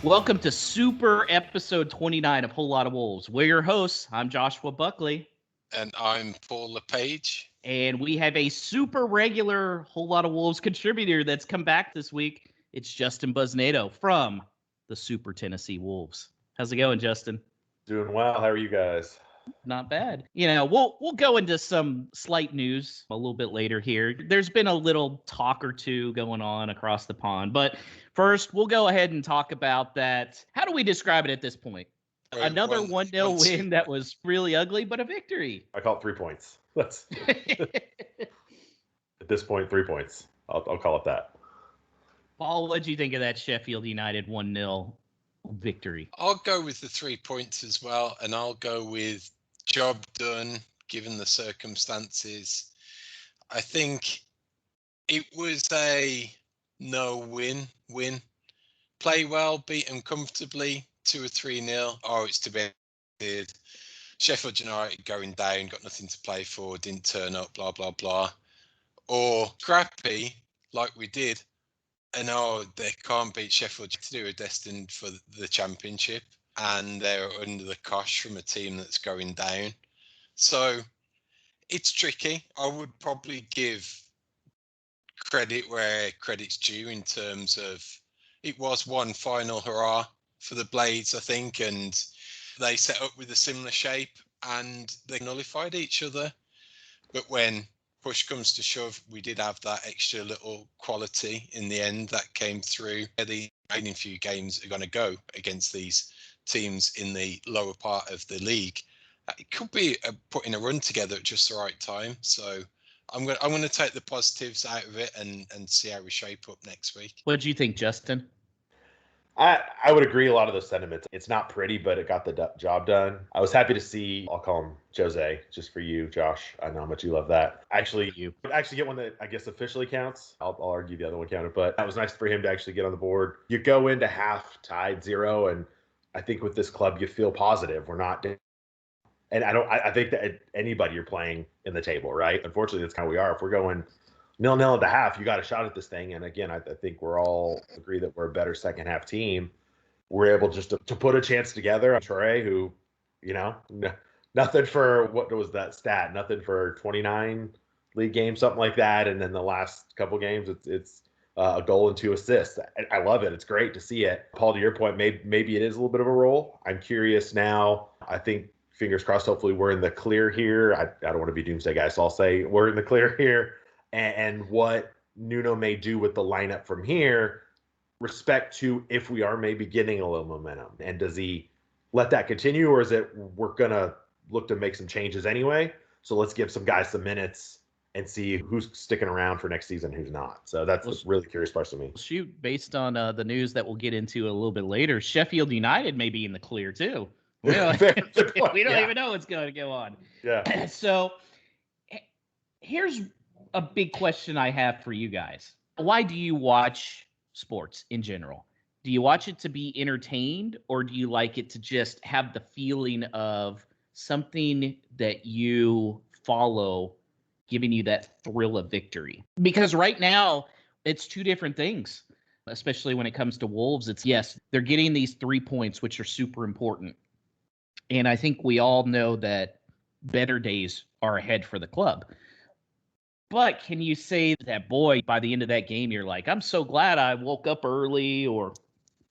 Welcome to Super Episode 29 of Whole Lot of Wolves. We're your hosts. I'm Joshua Buckley. And I'm Paul LePage. And we have a super regular Whole Lot of Wolves contributor that's come back this week. It's Justin Buznedo from the Super Tennessee Wolves. How's it going, Justin? Doing well. How are you guys? Not bad. We'll go into some slight news a little bit later here. There's been a little talk or two going on across the pond, but first we'll go ahead and talk about that. How do we describe it at this point? Another 1-0 win that was really ugly, but a victory. I call it 3 points. That's at this point 3 points. I'll call it that. Paul, what do you think of that Sheffield United 1-0 victory? I'll go with the 3 points as well, and I'll go with job done given the circumstances. I think it was a no-win. Play well, beat them comfortably, 2 or 3-0. Oh, it's to be expected. Sheffield United going down, got nothing to play for, didn't turn up, blah, blah, blah. Or scrappy, like we did, and they can't beat Sheffield. They were destined for the championship, and they're under the cosh from a team that's going down. So it's tricky. I would probably give credit where credit's due in terms of it was one final hurrah for the Blades, I think, and they set up with a similar shape and they nullified each other. But when push comes to shove, we did have that extra little quality in the end that came through. The remaining few games are going to go against these teams in the lower part of the league. It could be putting a run together at just the right time. So I'm going to take the positives out of it and see how we shape up next week. What do you think, Justin? I would agree a lot of those sentiments. It's not pretty, but it got the job done. I was happy to see, I'll call him Jose, just for you, Josh. I know how much you love that. Actually get one that I guess officially counts. I'll argue the other one counted, but that was nice for him to actually get on the board. You go into half tied 0, and I think with this club, you feel positive. We're not down. And I think that anybody you're playing in the table, right? Unfortunately, that's kind of we are. If we're going 0-0 at the half, you got a shot at this thing. And again, I think we're all agree that we're a better second half team. We're able just to put a chance together. Trey, who, nothing for, what was that stat? Nothing for 29 league games, something like that. And then the last couple games, it's a goal and 2 assists. I love it. It's great to see it. Paul, to your point, maybe it is a little bit of a roll. I'm curious now. I think, fingers crossed, hopefully we're in the clear here. I don't want to be doomsday guy, so I'll say we're in the clear here. And what Nuno may do with the lineup from here, respect to if we are maybe getting a little momentum. And does he let that continue, or is it we're going to look to make some changes anyway? So let's give some guys some minutes and see who's sticking around for next season, who's not. So that's the really curious part to me. Shoot, based on the news that we'll get into a little bit later, Sheffield United may be in the clear too. We don't even know what's going to go on. Yeah. So here's a big question I have for you guys. Why do you watch sports in general? Do you watch it to be entertained, or do you like it to just have the feeling of something that you follow giving you that thrill of victory? Because right now it's two different things, especially when it comes to Wolves. It's, yes, they're getting these 3 points, which are super important. And I think we all know that better days are ahead for the club. But can you say that, boy, by the end of that game, you're like, I'm so glad I woke up early or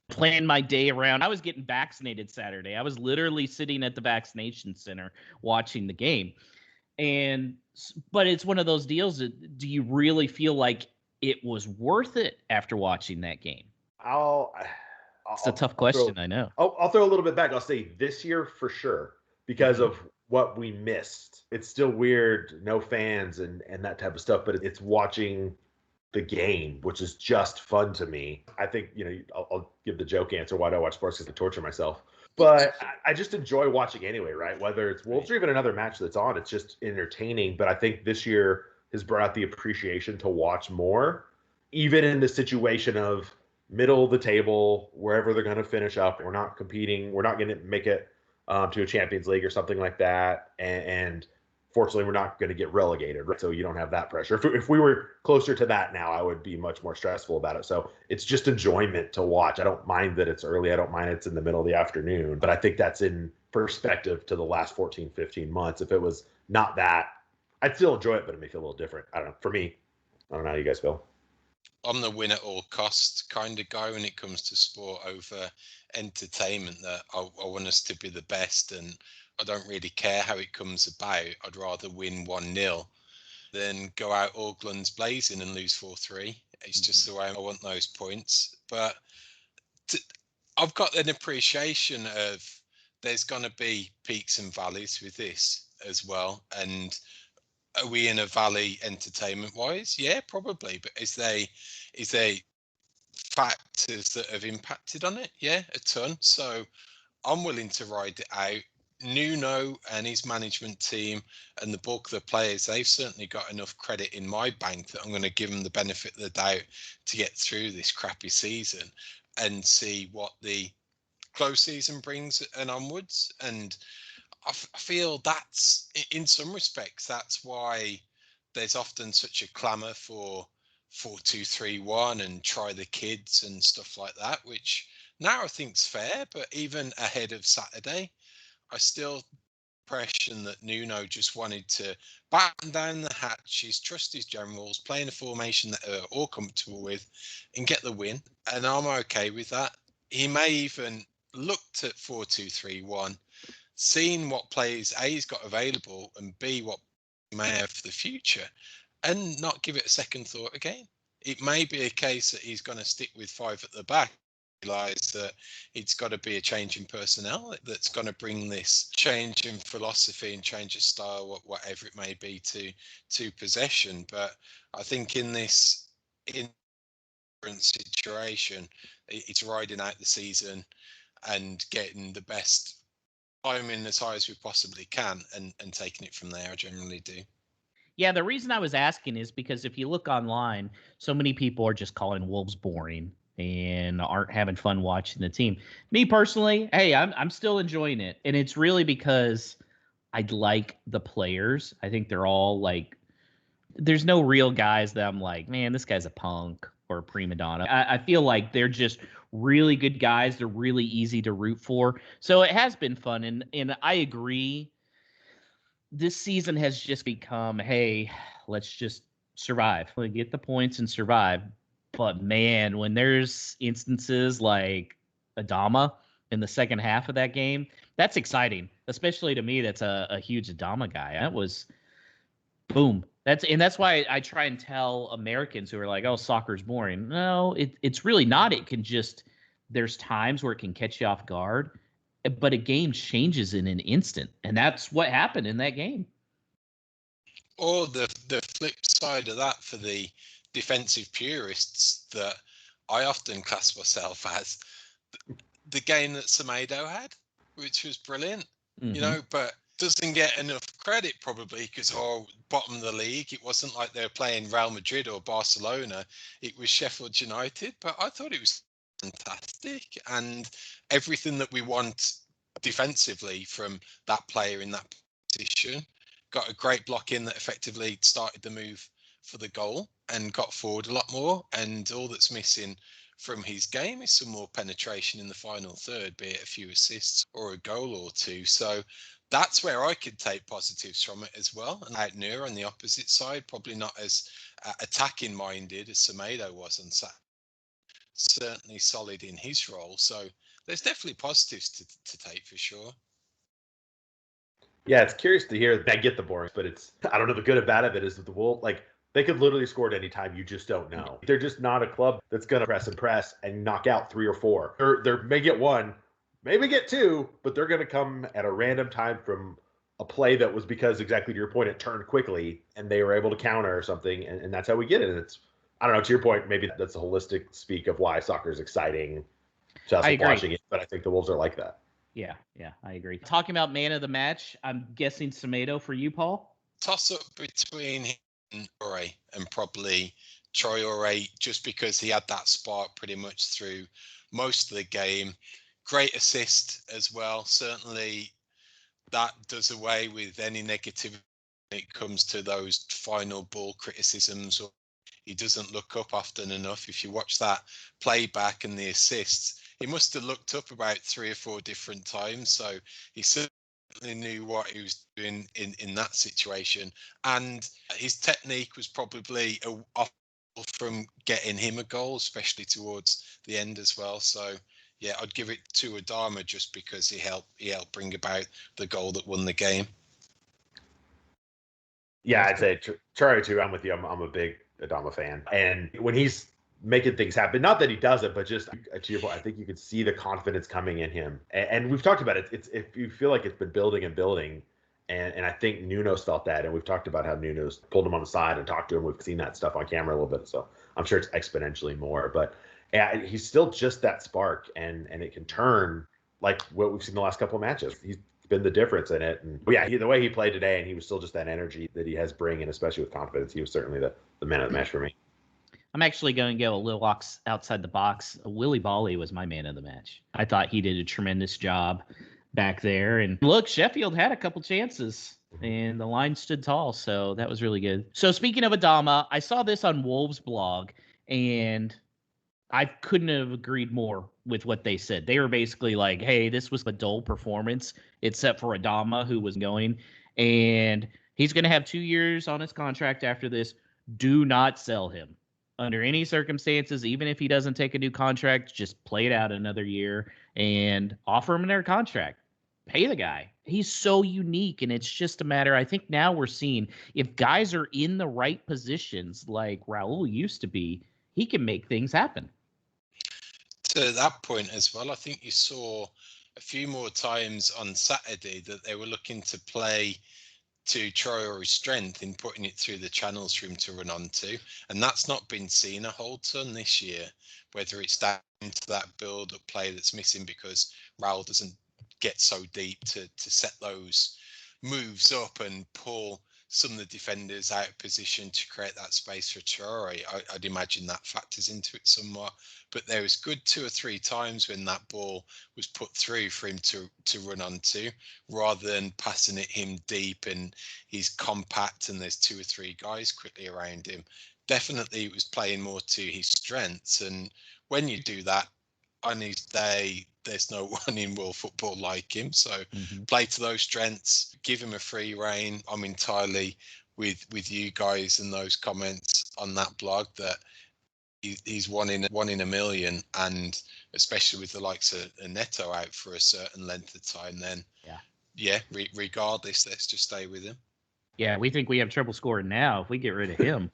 planned my day around. I was getting vaccinated Saturday. I was literally sitting at the vaccination center watching the game. But it's one of those deals that, do you really feel like it was worth it after watching that game? It's a tough question, I know. I'll throw a little bit back. I'll say this year for sure, because of what we missed. It's still weird, no fans and that type of stuff, but it's watching the game, which is just fun to me. I think, I'll give the joke answer. Why do I watch sports? Because I torture myself. But I just enjoy watching anyway, right? Whether it's Wolves or even another match that's on, it's just entertaining. But I think this year has brought out the appreciation to watch more, even in the situation of middle of the table, wherever they're going to finish up. We're not competing. We're not going to make it to a Champions League or something like that. And Fortunately, we're not going to get relegated, right? So you don't have that pressure. If we were closer to that now, I would be much more stressful about it. So it's just enjoyment to watch. I don't mind that it's early. I don't mind it's in the middle of the afternoon. But I think that's in perspective to the last 14, 15 months. If it was not that, I'd still enjoy it, but it may feel a little different. I don't know. For me, I don't know how you guys feel. I'm the win at all costs kind of guy when it comes to sport over entertainment, that I want us to be the best, and I don't really care how it comes about. I'd rather win 1-0 than go out all guns blazing and lose 4-3. It's just the way I want those points. But I've got an appreciation of there's going to be peaks and valleys with this as well. And are we in a valley entertainment wise? Yeah, probably. But is there factors that have impacted on it? Yeah, a ton. So I'm willing to ride it out. Nuno and his management team and the bulk of the players, they've certainly got enough credit in my bank that I'm going to give them the benefit of the doubt to get through this crappy season and see what the close season brings and onwards. And I feel that's, in some respects, that's why there's often such a clamour for 4-2-3-1 and try the kids and stuff like that, which now I think's fair. But even ahead of Saturday, I still impression that Nuno just wanted to batten down the hatches, trust his generals, play in a formation that are all comfortable with, and get the win. And I'm okay with that. He may even looked at 4-2-3-1, seen what players A he's got available and B what he may have for the future, and not give it a second thought again. It may be a case that he's going to stick with 5 at the back, realize that it's got to be a change in personnel that's going to bring this change in philosophy and change of style, whatever it may be, to possession. But I think in this situation, it's riding out the season and getting the best climbing as high as we possibly can and taking it from there. I generally do. Yeah, the reason I was asking is because if you look online, so many people are just calling Wolves boring and aren't having fun watching the team. Me personally, hey, I'm still enjoying it. And it's really because I like the players. I think they're all like, there's no real guys that I'm like, man, this guy's a punk or a prima donna. I feel like they're just really good guys. They're really easy to root for. So it has been fun. And I agree. This season has just become, hey, let's just survive. Like, get the points and survive. But man, when there's instances like Adama in the second half of that game, that's exciting. Especially to me, that's a huge Adama guy. That was boom. That's why I try and tell Americans who are like, oh, soccer's boring. No, it's really not. It can just, there's times where it can catch you off guard, but a game changes in an instant. And that's what happened in that game. Or the flip side of that for the defensive purists that I often class myself as, the game that Semedo had, which was brilliant, you know, but doesn't get enough credit probably because, bottom of the league, it wasn't like they were playing Real Madrid or Barcelona. It was Sheffield United, but I thought it was fantastic, and everything that we want defensively from that player in that position. Got a great block in that effectively started the move for the goal and got forward a lot more. And all that's missing from his game is some more penetration in the final third, be it a few assists or a goal or two. So that's where I could take positives from it as well. And out near on the opposite side, probably not as attacking minded as Semedo was on Saturday. Certainly solid in his role. So there's definitely positives to take for sure. Yeah, it's curious to hear. I get the boring, but it's, I don't know, the good and bad of it is that the Wolves, like, they could literally score at any time. You just don't know. They're just not a club that's going to press and knock out 3 or 4. They may get 1, maybe get 2, but they're going to come at a random time from a play that was because, exactly to your point, it turned quickly and they were able to counter or something. And that's how we get it. And it's, I don't know, to your point, maybe that's a holistic speak of why soccer is exciting to us watching it. But I think the Wolves are like that. Yeah, I agree. Talking about man of the match, I'm guessing Semedo for you, Paul? Toss up between him and Ore, and probably Traore, just because he had that spark pretty much through most of the game. Great assist as well. Certainly that does away with any negativity it comes to those final ball criticisms, or he doesn't look up often enough. If you watch that playback and the assists, he must have looked up about 3 or 4 different times. So he certainly knew what he was doing in that situation. And his technique was probably off from getting him a goal, especially towards the end as well. So yeah, I'd give it to Adama just because he helped bring about the goal that won the game. Yeah, I'd say Chari too. I'm with you. I'm a big Adama fan, and when he's making things happen, not that he doesn't, but just to your point, I think you could see the confidence coming in him. And we've talked about it. It's if you feel like it's been building and building, and I think Nuno's felt that, and we've talked about how Nuno's pulled him on the side and talked to him. We've seen that stuff on camera a little bit, so I'm sure it's exponentially more. But yeah, he's still just that spark, and it can turn like what we've seen the last couple of matches. He's been the difference in it. And yeah, the way he played today, and he was still just that energy that he has bringing, especially with confidence. He was certainly the man of the match for me. I'm actually going to go a little outside the box. Willie Bally was my man of the match. I thought he did a tremendous job back there. And look, Sheffield had a couple chances, and the line stood tall, so that was really good. So speaking of Adama, I saw this on Wolves' blog, and I couldn't have agreed more with what they said. They were basically like, hey, this was a dull performance, except for Adama, who was going. And he's going to have 2 years on his contract after this. Do not sell him under any circumstances. Even if he doesn't take a new contract, just play it out another year and offer him another contract. Pay the guy. He's so unique, and it's just a matter. I think now we're seeing if guys are in the right positions like Raul used to be, he can make things happen. To that point as well, I think you saw a few more times on Saturday that they were looking to play to Traore's strength in putting it through the channels for him to run onto. And that's not been seen a whole ton this year, whether it's down to that build-up play that's missing because Raul doesn't get so deep to set those moves up and pull some of the defenders out of position to create that space for Traore. I'd imagine that factors into it somewhat. But there was good 2 or 3 times when that ball was put through for him to run onto, rather than passing it him deep and he's compact and there's 2 or 3 guys quickly around him. Definitely it was playing more to his strengths. And when you do that on his day, there's no one in world football like him. So play to those strengths, give him a free rein. I'm entirely with you guys and those comments on that blog that he's one in a million, and especially with the likes of Neto out for a certain length of time, then regardless, let's just stay with him. Yeah, we think we have trouble scoring now if we get rid of him.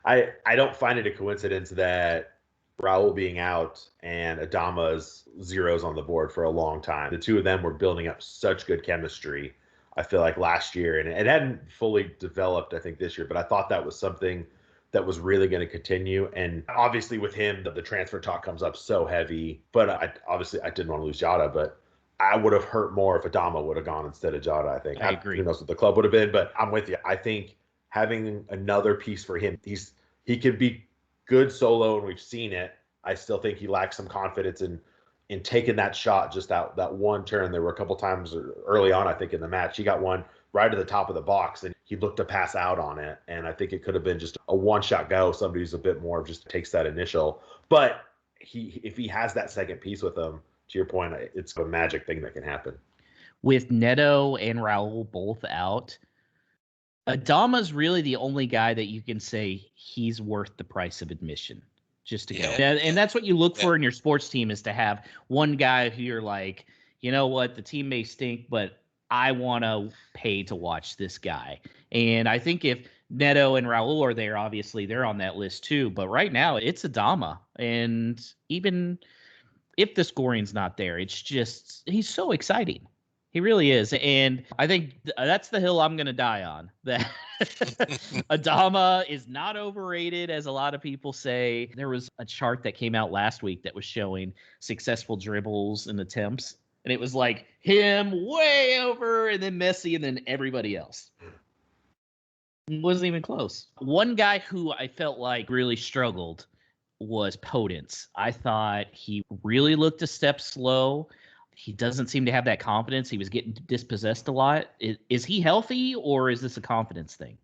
I don't find it a coincidence that Raul being out and Adama's zeros on the board for a long time. The two of them were building up such good chemistry, I feel like, last year. And it hadn't fully developed, I think, this year. But I thought that was something that was really going to continue. And obviously with him, the transfer talk comes up so heavy. But I didn't want to lose Jota, but I would have hurt more if Adama would have gone instead of Jota, I think. I agree. Who knows what the club would have been, but I'm with you. I think having another piece for him, he could be good solo, and we've seen it. I still think he lacks some confidence in taking that shot, just that one turn. There were a couple times early on, I think, in the match. He got one right at the top of the box, and he looked to pass out on it. And I think it could have been just a one-shot go. Somebody who's a bit more just takes that initial. But if he has that second piece with him, to your point, it's a magic thing that can happen. With Neto and Raul both out, Adama's really the only guy that you can say he's worth the price of admission just to go. And that's what you look for in your sports team, is to have one guy who you're like, you know what, the team may stink, but I want to pay to watch this guy. And I think if Neto and Raul are there, obviously they're on that list too. But right now it's Adama. And even if the scoring's not there, it's just, he's so exciting. He really is. And I think that's the hill I'm going to die on, that Adama is not overrated, as a lot of people say. There was a chart that came out last week that was showing successful dribbles and attempts. And it was like him way over, and then Messi, and then everybody else. It wasn't even close. One guy who I felt like really struggled was Podence. I thought he really looked a step slow. he doesn't seem to have that confidence. He was getting dispossessed a lot. Is he healthy, or is this a confidence thing?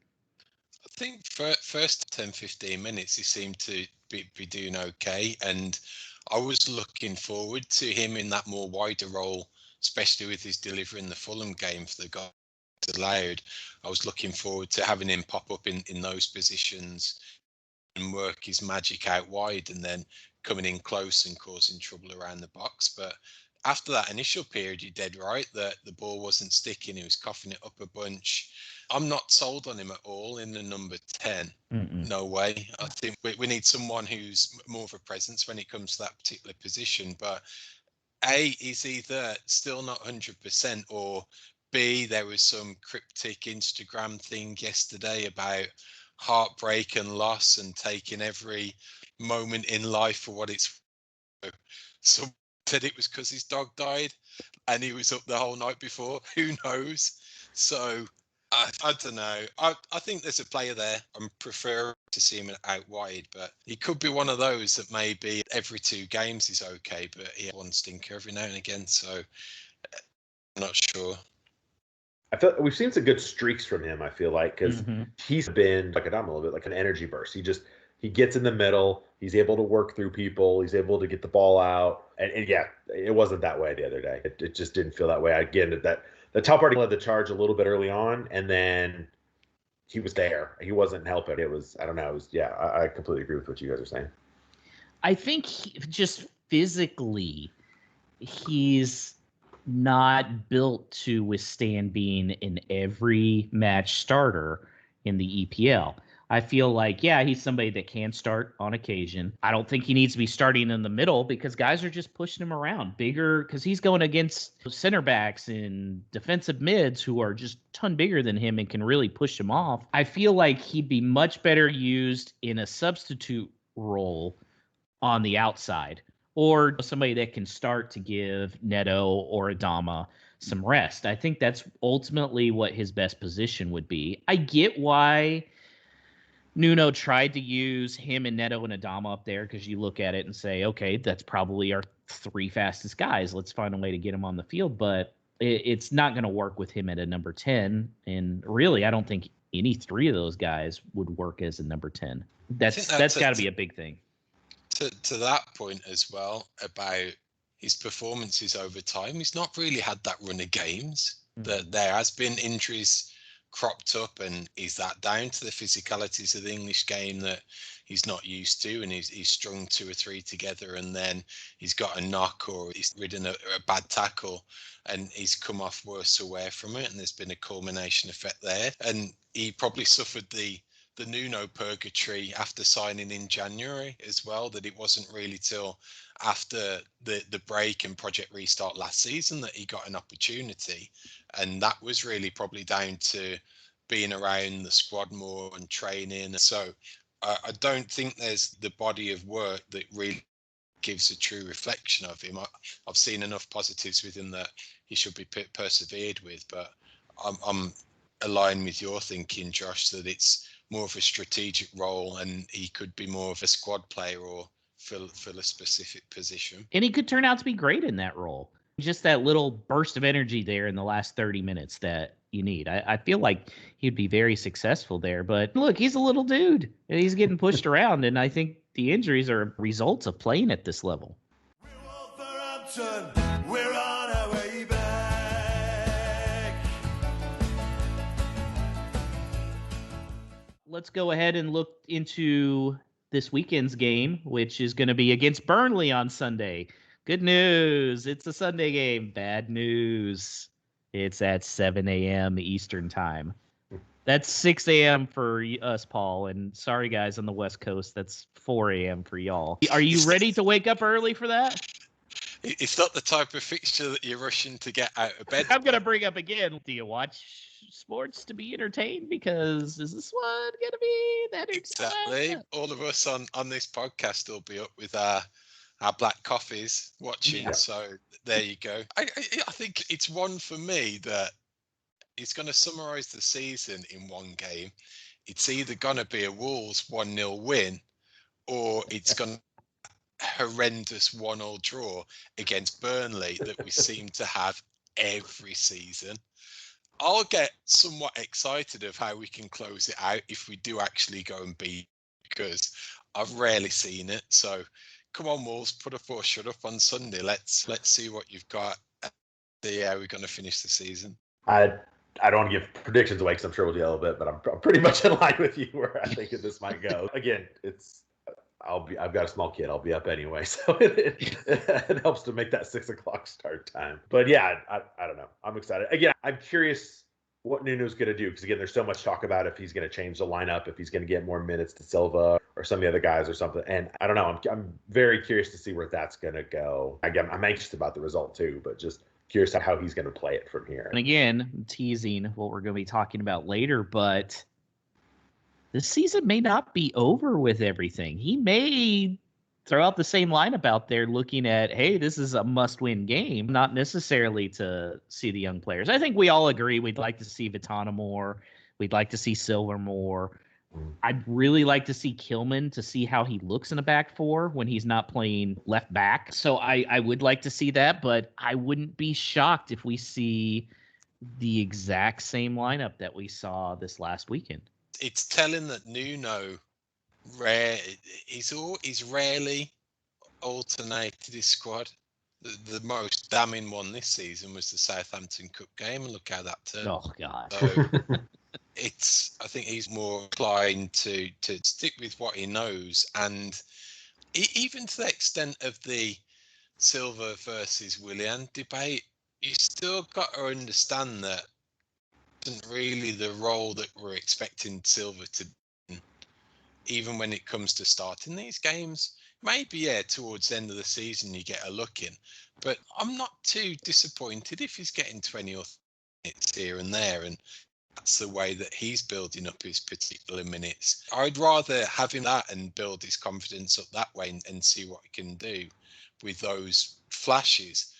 I think first 10, 15 minutes, he seemed to be doing okay. And I was looking forward to him in that more wider role, especially with his delivery in the Fulham game for the guy allowed. I was looking forward to having him pop up in those positions and work his magic out wide and then coming in close and causing trouble around the box. But after that initial period, you're dead right that the ball wasn't sticking. He was coughing it up a bunch. I'm not sold on him at all in the number 10. Mm-mm. No way. I think we need someone who's more of a presence when it comes to that particular position. But A, is either still not 100%, or B, there was some cryptic Instagram thing yesterday about heartbreak and loss and taking every moment in life for what it's. Some said it was because his dog died and he was up the whole night before. Who knows? So I don't know. I think there's a player there. I'm prefer to see him out wide, but he could be one of those that maybe every 2 games is okay, but he has one stinker every now and again. So I'm not sure. I feel we've seen some good streaks from him. I feel like because he's been like a little bit like an energy burst. He gets in the middle. He's able to work through people. He's able to get the ball out. And yeah, it wasn't that way the other day. It just didn't feel that way. Again, the top party led the charge a little bit early on, and then he was there. He wasn't helping. It was, I don't know. It was, yeah, I completely agree with what you guys are saying. I think just physically, he's not built to withstand being an every match starter in the EPL. I feel like, yeah, he's somebody that can start on occasion. I don't think he needs to be starting in the middle because guys are just pushing him around bigger because he's going against center backs and defensive mids who are just a ton bigger than him and can really push him off. I feel like he'd be much better used in a substitute role on the outside, or somebody that can start to give Neto or Adama some rest. I think that's ultimately what his best position would be. I get why Nuno tried to use him and Neto and Adama up there because you look at it and say, okay, that's probably our 3 fastest guys. Let's find a way to get him on the field. But it's not going to work with him at a number 10. And really, I don't think any 3 of those guys would work as a number 10. That's got to be a big thing. To that point as well about his performances over time, he's not really had that run of games. That there has been injuries cropped up, and is that down to the physicalities of the English game that he's not used to, and he's strung 2 or 3 together, and then he's got a knock or he's ridden a bad tackle and he's come off worse away from it, and there's been a culmination effect there, and he probably suffered the Nuno purgatory after signing in January as well, that it wasn't really till after the break and Project Restart last season that he got an opportunity. And that was really probably down to being around the squad more and training. So I don't think there's the body of work that really gives a true reflection of him. I've seen enough positives with him that he should be persevered with, but I'm aligned with your thinking, Josh, that it's more of a strategic role and he could be more of a squad player or fill a specific position. And he could turn out to be great in that role. Just that little burst of energy there in the last 30 minutes that you need. I feel like he'd be very successful there. But look, he's a little dude and he's getting pushed around. And I think the injuries are results of playing at this level. We're on our way back. Let's go ahead and look into this weekend's game, which is going to be against Burnley on Sunday. Good news. It's a Sunday game. Bad news. It's at 7 a.m. Eastern time. That's 6 a.m. for us, Paul. And sorry, guys, on the West Coast, that's 4 a.m. for y'all. Are you ready to wake up early for that? It's not the type of fixture that you're rushing to get out of bed. I'm going to bring up again. Do you watch sports to be entertained? Because is this one going to be that Exactly. All of us on this podcast will be up with our black coffees watching. Yeah. So there you go. I think it's one for me that it's going to summarize the season in one game. It's either going to be a Wolves 1-0 win, or it's going to horrendous 1-1 draw against Burnley that we seem to have every season. I'll get somewhat excited of how we can close it out if we do actually go and beat, because I've rarely seen it. So come on, Wolves, put a force shut up on Sunday. Let's see what you've got. See how we're going to finish the season. I don't want to give predictions away because I'm sure we'll yell a bit, but I'm pretty much in line with you where I think this might go. Again, I've got a small kid. I'll be up anyway, so it helps to make that 6 o'clock start time. But yeah, I don't know. I'm excited. Again, I'm curious what Nuno's going to do, because again, there's so much talk about if he's going to change the lineup, if he's going to get more minutes to Silva or some of the other guys or something. And I don't know. I'm very curious to see where that's going to go. Again, I'm anxious about the result too, but just curious how he's going to play it from here. And again, I'm teasing what we're going to be talking about later, but this season may not be over with everything. He may throw out the same lineup out there looking at, hey, this is a must-win game, not necessarily to see the young players. I think we all agree we'd like to see Vitana more. We'd like to see Silver more. I'd really like to see Kilman to see how he looks in the back four when he's not playing left back. So I would like to see that, but I wouldn't be shocked if we see the exact same lineup that we saw this last weekend. It's telling that Nuno he's rarely alternated his squad. The most damning one this season was the Southampton Cup game, and look how that turned. Oh God. So I think he's more inclined to stick with what he knows, and even to the extent of the Silva versus Willian debate, you still got to understand that isn't really the role that we're expecting Silva to do, even when it comes to starting these games. Maybe, yeah, towards the end of the season you get a look in, but I'm not too disappointed if he's getting 20 or 30 minutes here and there, and that's the way that he's building up his particular minutes. I'd rather have him that and build his confidence up that way and see what he can do with those flashes,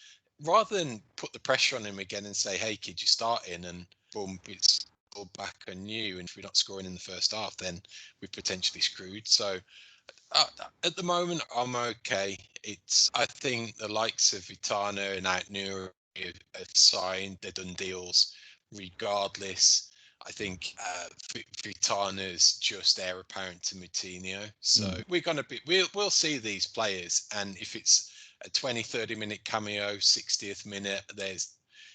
rather than put the pressure on him again and say, hey kid, you're starting, and boom, it's all back on you, and if we're not scoring in the first half, then we're potentially screwed. So at the moment, I'm okay. I think the likes of Vitana and Outnur have signed, they've done deals regardless. I think Vitana's just heir apparent to Moutinho. So we'll see these players, and if it's a 20-30 minute cameo, 60th minute,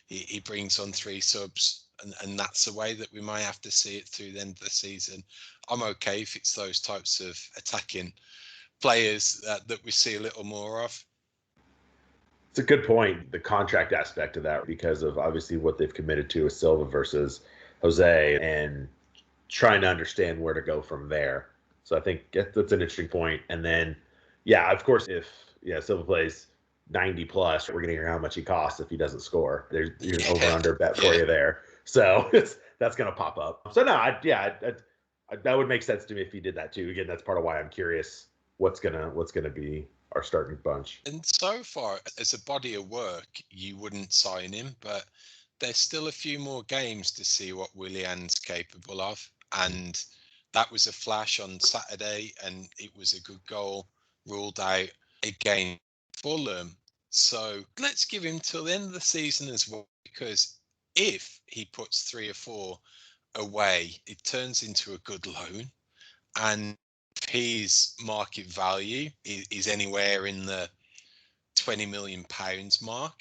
he brings on 3 subs, and that's the way that we might have to see it through the end of the season. I'm okay if it's those types of attacking players that we see a little more of. It's a good point, the contract aspect of that, because of obviously what they've committed to with Silva versus Jose, and trying to understand where to go from there. So I think that's an interesting point. And then, yeah, of course, if Silva plays 90 plus, we're going to hear how much he costs if he doesn't score. There's an over-under bet for you there. So that's going to pop up. So no, that would make sense to me if he did that too. Again, that's part of why I'm curious what's gonna be our starting bunch. And so far, as a body of work, you wouldn't sign him, but there's still a few more games to see what Willian's capable of. And that was a flash on Saturday, and it was a good goal ruled out against Fulham. So let's give him till the end of the season as well, because if he puts 3 or 4 away, it turns into a good loan. And if his market value is anywhere in the £20 million mark,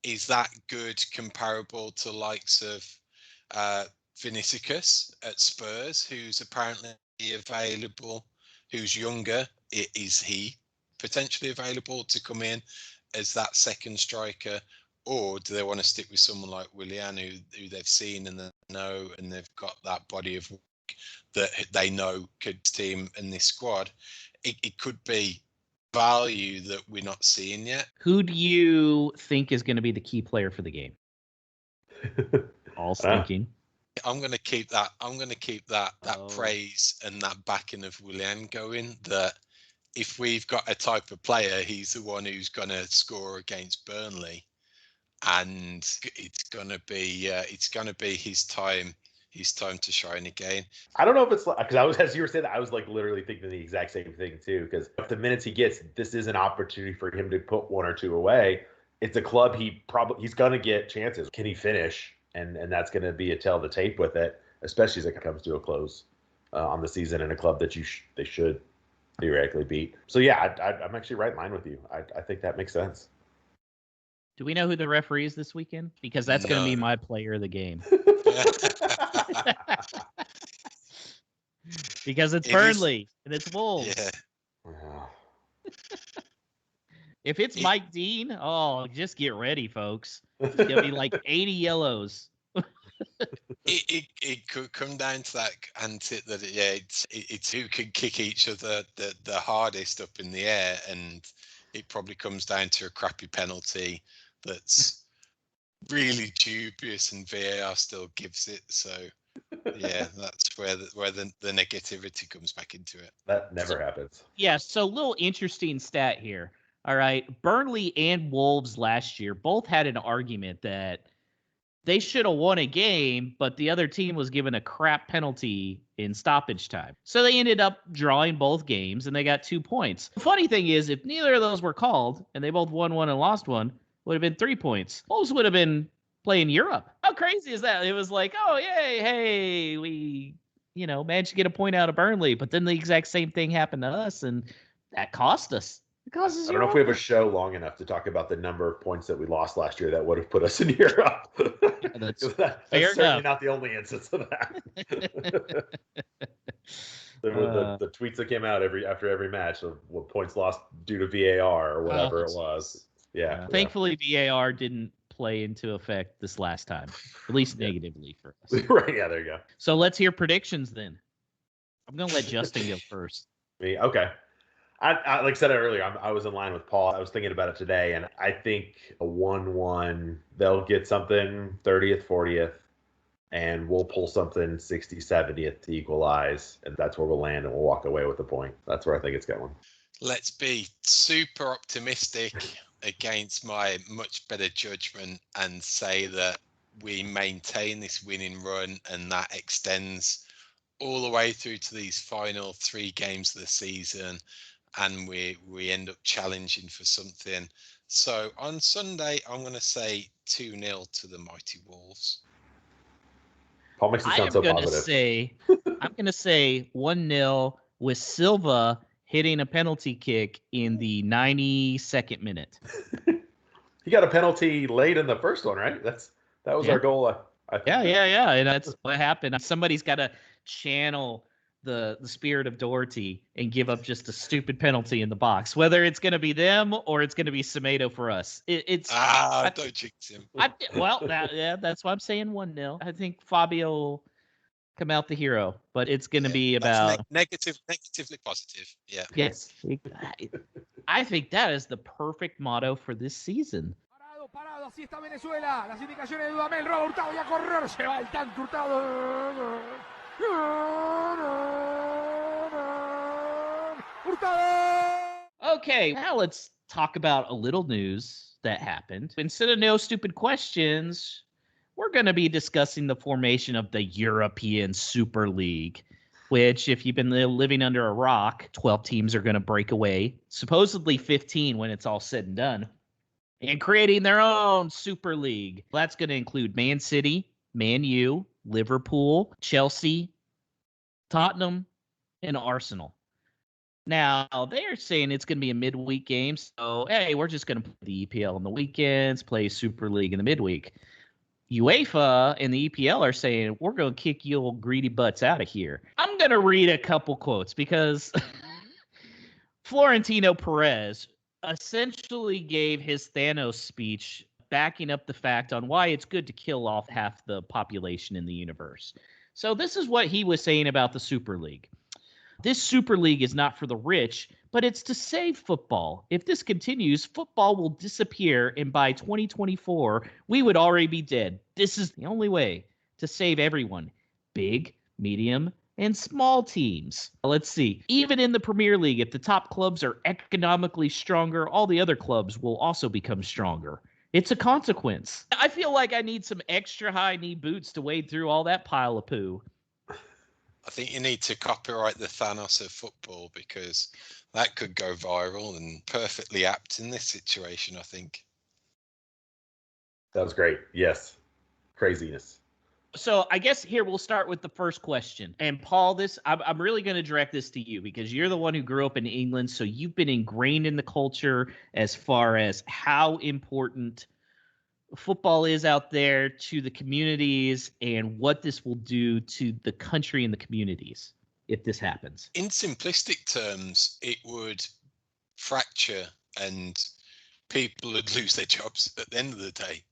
is that good comparable to likes of Vinicius at Spurs, who's apparently available, who's younger? Is he potentially available to come in as that second striker? Or do they want to stick with someone like Willian, who they've seen and they know, and they've got that body of work that they know could team in this squad? It could be value that we're not seeing yet. Who do you think is going to be the key player for the game? All thinking. I'm going to keep that. Praise and that backing of Willian going. That if we've got a type of player, he's the one who's going to score against Burnley. And it's going to be his time his time to shine again. I don't know if it's because as you were saying that, I was like literally thinking the exact same thing too. Because if the minutes he gets, this is an opportunity for him to put one or two away. It's a club he's gonna get chances. Can he finish? And that's gonna be a tell of the tape with it, especially as it comes to a close on the season in a club that they should theoretically beat. So yeah, I'm actually right in line with you. I think that makes sense. Do we know who the referee is this weekend? Because that's going to be my player of the game. Because it's Burnley and it's Wolves. Yeah. If it's Mike Dean, just get ready, folks. It's going to be like 80 yellows. It could come down to that that it's who can kick each other the hardest up in the air, and it probably comes down to a crappy penalty that's really dubious and VAR still gives it. So yeah, that's where the negativity comes back into it. That never happens. Yeah, so little interesting stat here. All right, Burnley and Wolves last year both had an argument that they should have won a game, but the other team was given a crap penalty in stoppage time. So they ended up drawing both games, and they got 2 points. The funny thing is, if neither of those were called, and they both won one and lost one, would have been 3 points. Wolves would have been playing Europe. How crazy is that? It was like, oh, yay, hey, we, managed to get a point out of Burnley. But then the exact same thing happened to us, and that cost us. I don't know if we have a show long enough to talk about the number of points that we lost last year that would have put us in Europe. That's certainly not the only instance of that. The tweets that came out after every match of what points lost due to VAR or whatever it was. Yeah. Thankfully, VAR didn't play into effect this last time, at least negatively for us. Right. Yeah, there you go. So let's hear predictions then. I'm going to let Justin go first. Me? Okay. I like I said earlier, I was in line with Paul. I was thinking about it today, and I think a 1-1, they'll get something 30th, 40th, and we'll pull something 60th, 70th to equalize, and that's where we'll land, and we'll walk away with a point. That's where I think it's going. Let's be super optimistic against my much better judgment and say that we maintain this winning run, and that extends all the way through to these final 3 games of the season, and we end up challenging for something. So on Sunday, I'm going to say 2-0 to the mighty Wolves. Paul makes it sound so positive. I'm going to say 1-0 with Silva hitting a penalty kick in the 92nd minute. He got a penalty late in the first one, right? That was our goal. Yeah. And that's what happened. Somebody's got to channel the spirit of Doherty and give up just a stupid penalty in the box, whether it's going to be them or it's going to be Semedo for us. Don't jinx him. That's why I'm saying 1-0. I think Fabio will come out the hero, but it's going to be about negatively positive. Yeah. Yes. I think that is the perfect motto for this season. Parado, así está Venezuela. Las indicaciones de Dudamel, roba Hurtado y a correr. Se va el tanque Hurtado. Okay, now let's talk about a little news that happened. Instead of no stupid questions, we're going to be discussing the formation of the European Super League, which, if you've been living under a rock, 12 teams are going to break away, supposedly 15 when it's all said and done, and creating their own Super League. That's going to include Man City, Man U, Liverpool, Chelsea, Tottenham, and Arsenal. Now, they're saying it's going to be a midweek game, so, hey, we're just going to play the EPL on the weekends, play Super League in the midweek. UEFA and the EPL are saying, we're going to kick you old greedy butts out of here. I'm going to read a couple quotes because Florentino Perez essentially gave his Thanos speech backing up the fact on why it's good to kill off half the population in the universe. So this is what he was saying about the Super League. This Super League is not for the rich, but it's to save football. If this continues, football will disappear, and by 2024, we would already be dead. This is the only way to save everyone. Big, medium, and small teams. Let's see. Even in the Premier League, if the top clubs are economically stronger, all the other clubs will also become stronger. It's a consequence. I feel like I need some extra high knee boots to wade through all that pile of poo. I think you need to copyright the Thanos of football, because that could go viral and perfectly apt in this situation, I think. That was great. Yes. Craziness. So I guess here we'll start with the first question. And Paul, I'm really going to direct this to you because you're the one who grew up in England. So you've been ingrained in the culture as far as how important football is out there to the communities and what this will do to the country and the communities if this happens. In simplistic terms, it would fracture and people would lose their jobs at the end of the day.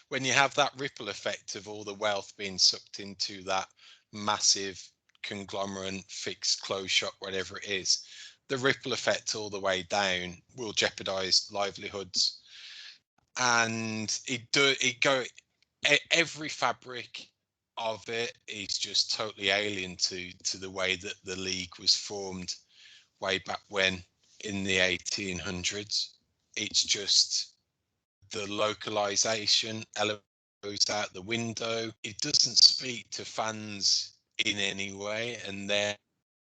When you have that ripple effect of all the wealth being sucked into that massive conglomerate, fixed, closed shop, whatever it is, the ripple effect all the way down will jeopardize livelihoods. And every fabric of it is just totally alien to the way that the league was formed way back when in the 1800s. It's just the localization element goes out the window. It doesn't speak to fans in any way, and they're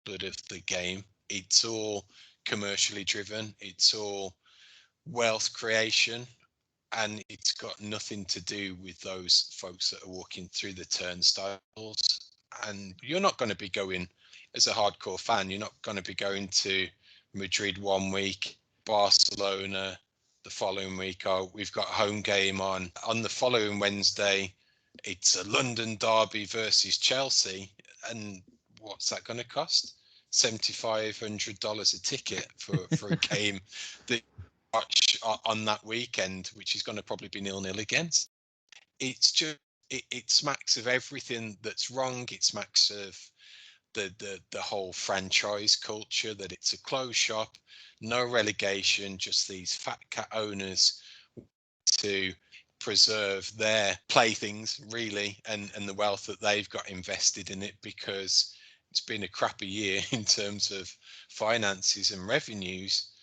blood of the game. It's all commercially driven. It's all wealth creation, and it's got nothing to do with those folks that are walking through the turnstiles. And you're not going to be going, as a hardcore fan, you're not going to be going to Madrid one week, Barcelona the following week. Oh, we've got a home game on the following Wednesday. It's a London derby versus Chelsea. And what's that going to cost? $7,500 a ticket for a game that watch on that weekend, which is going to probably be 0-0 again. It's just it smacks of everything that's wrong. It smacks of the whole franchise culture, that it's a closed shop, no relegation, just these fat cat owners to preserve their playthings really, and the wealth that they've got invested in it, because it's been a crappy year in terms of finances and revenues.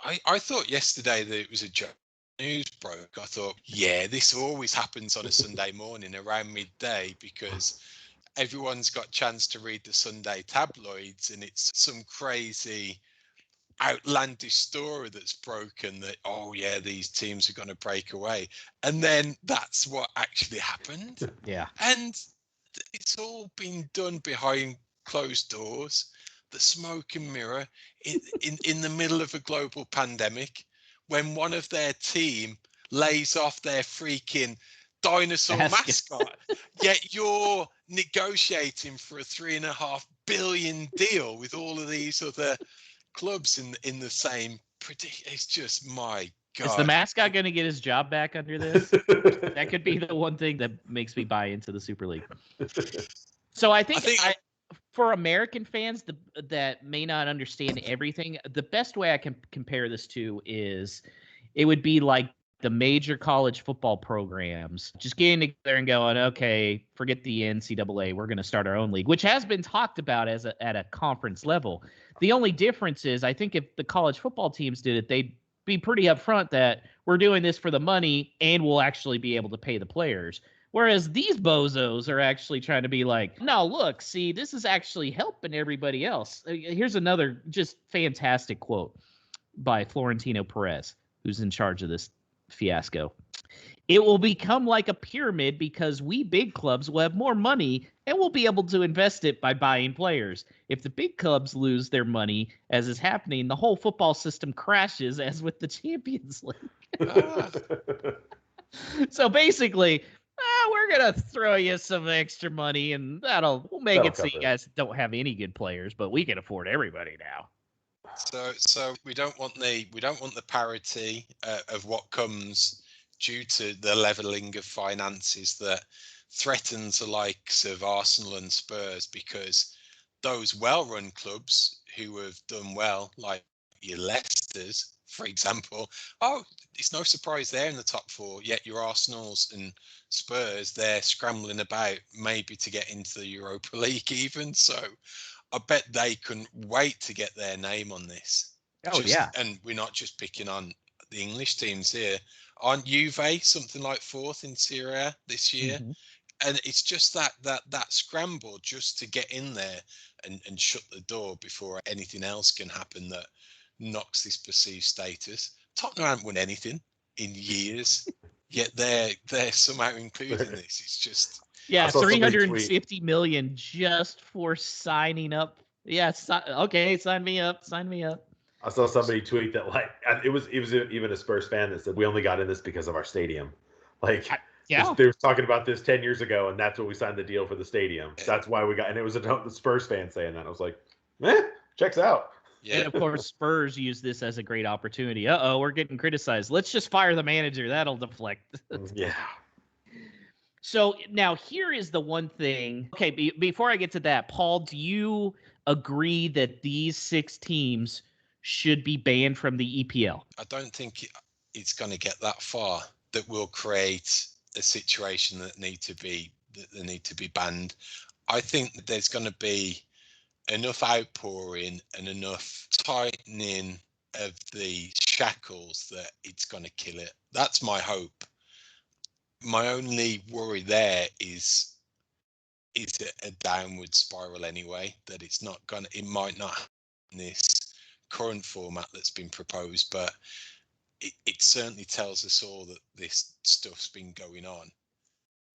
I thought yesterday that it was a joke. News broke. I thought, yeah, this always happens on a Sunday morning around midday, because everyone's got a chance to read the Sunday tabloids, and it's some crazy outlandish story that's broken that, oh yeah, these teams are going to break away. And then that's what actually happened. Yeah. And it's all been done behind closed doors, the smoke and mirror in the middle of a global pandemic, when one of their team lays off their freaking dinosaur mascot, yet you're negotiating for a $3.5 billion deal with all of these other clubs in the same. It's just, my God. Is the mascot going to get his job back under this? That could be the one thing that makes me buy into the Super League. So I think for American fans that may not understand everything, the best way I can compare this to is it would be like the major college football programs just getting together and going, okay, forget the NCAA, we're going to start our own league, which has been talked about at a conference level. The only difference is, I think if the college football teams did it, they'd be pretty upfront that we're doing this for the money and we'll actually be able to pay the players. Whereas these bozos are actually trying to be like, no, look, see, this is actually helping everybody else. Here's another just fantastic quote by Florentino Perez, who's in charge of this fiasco. It will become like a pyramid because we big clubs will have more money and we'll be able to invest it by buying players. If the big clubs lose their money, as is happening, the whole football system crashes, as with the Champions League. So basically, we're going to throw you some extra money and we'll make it so you guys don't have any good players, but we can afford everybody now. So we don't want the parity of what comes due to the leveling of finances that threatens the likes of Arsenal and Spurs, because those well-run clubs who have done well, like your Leicesters, for example, it's no surprise they're in the top four, yet your Arsenals and Spurs, they're scrambling about maybe to get into the Europa League even. So I bet they couldn't wait to get their name on this. Oh, yeah. And we're not just picking on the English teams here. Aren't Juve something like 4th in Serie A this year? Mhm. And it's just that scramble just to get in there and shut the door before anything else can happen that knocks this perceived status. Tottenham haven't won anything in years, yet they're somehow included in this. It's just Yeah, saw somebody 350 million just for signing up. Yeah, okay, sign me up. Sign me up. I saw somebody tweet that like it was even a Spurs fan that said we only got in this because of our stadium. Like Yeah. they were talking about this 10 years ago, and that's when we signed the deal for the stadium. That's why we got, and it was a Spurs fan saying that. I was like, checks out. yeah. And of course, Spurs use this as a great opportunity. We're getting criticized. Let's just fire the manager. That'll deflect. Yeah. So now here is the one thing. Okay, before I get to that, Paul, do you agree that these 6 teams should be banned from the EPL? I don't think it's going to get that far that will create a situation that they need to be banned. I think that there's going to be enough outpouring and enough tightening of the shackles that it's going to kill it. That's my hope. My only worry there is it a downward spiral anyway, that it might not have this current format that's been proposed, but it certainly tells us all that this stuff's been going on.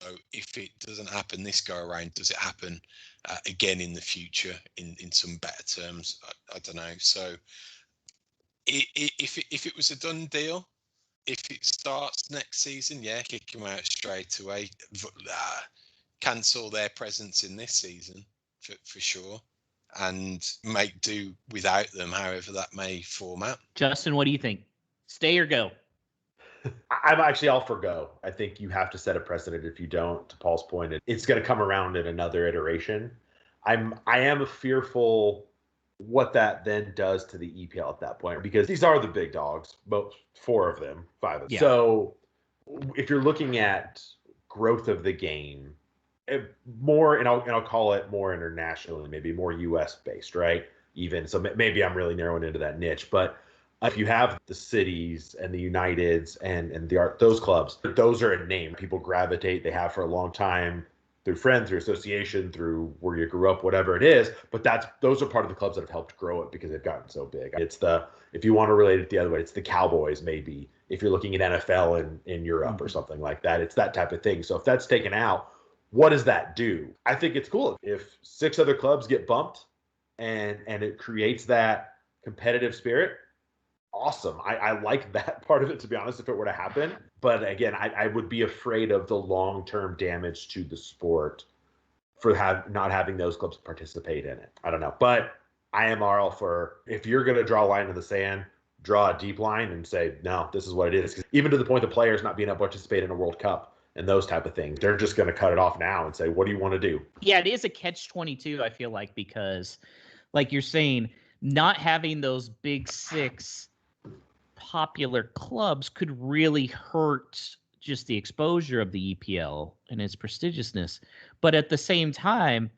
So if it doesn't happen this go around, does it happen again in the future in some better terms? I don't know. So if it was a done deal, if it starts next season, kick them out straight away. Cancel their presence in this season for sure, and make do without them, however that may format. Justin, what do you think? Stay or go? I'm actually all for go. I think you have to set a precedent. If you don't, to Paul's point, it's going to come around in another iteration. I am fearful what that then does to the EPL at that point, because these are the big dogs, both 4 of them, 5 of them. Yeah. So if you're looking at growth of the game, more, and I'll call it more internationally, maybe more US based, right? Even so, maybe I'm really narrowing into that niche, but if you have the cities and the Uniteds and those clubs, those are a name people gravitate. They have for a long time through friends, through association, through where you grew up, whatever it is. But those are part of the clubs that have helped grow it because they've gotten so big. It's if you want to relate it the other way, it's the Cowboys maybe. If you're looking at NFL in Europe or something like that, it's that type of thing. So if that's taken out, what does that do? I think it's cool if 6 other clubs get bumped and it creates that competitive spirit. Awesome. I like that part of it, to be honest, if it were to happen. But again, I would be afraid of the long-term damage to the sport for not having those clubs participate in it. I don't know. But I am all for, if you're going to draw a line in the sand, draw a deep line and say, no, this is what it is. 'Cause even to the point the players not being able to participate in a World Cup and those type of things, they're just going to cut it off now and say, what do you want to do? Yeah, it is a catch-22, I feel like, because like you're saying, not having those big 6 popular clubs could really hurt just the exposure of the EPL and its prestigiousness. But at the same time,